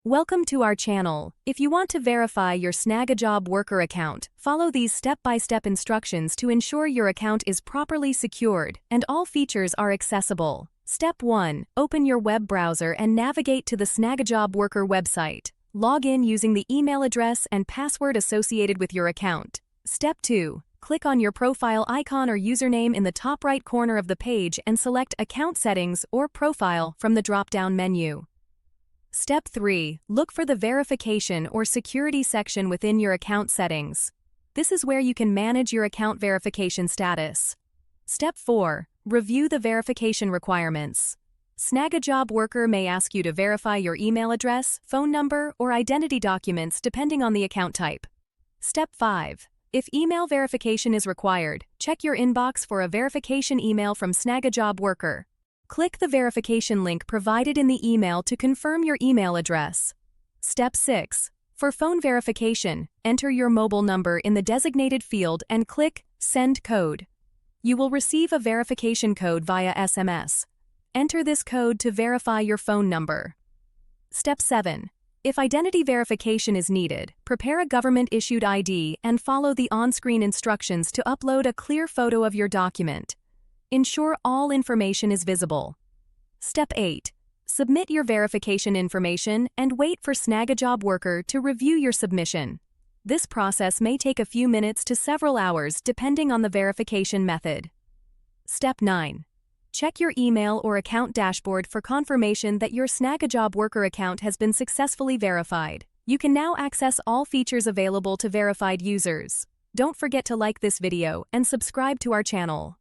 Welcome to our channel. If you want to verify your Snagajob worker account, follow these step-by-step instructions to ensure your account is properly secured and all features are accessible. Step 1. Open your web browser and navigate to the Snagajob worker website. Log in using the email address and password associated with your account. Step 2. Click on your profile icon or username in the top right corner of the page and select Account Settings or Profile from the drop-down menu. Step 3. Look for the Verification or Security section within your account settings. This is where you can manage your account verification status. Step 4. Review the verification requirements. Snagajob worker may ask you to verify your email address, phone number, or identity documents depending on the account type. Step 5. If email verification is required, check your inbox for a verification email from Snagajob worker. Click the verification link provided in the email to confirm your email address. Step 6. For phone verification, enter your mobile number in the designated field and click Send Code. You will receive a verification code via SMS. Enter this code to verify your phone number. Step 7. If identity verification is needed, prepare a government-issued ID and follow the on-screen instructions to upload a clear photo of your document. Ensure all information is visible. Step 8. Submit your verification information and wait for Snagajob worker to review your submission. This process may take a few minutes to several hours depending on the verification method. Step 9. Check your email or account dashboard for confirmation that your Snagajob worker account has been successfully verified. You can now access all features available to verified users. Don't forget to like this video and subscribe to our channel.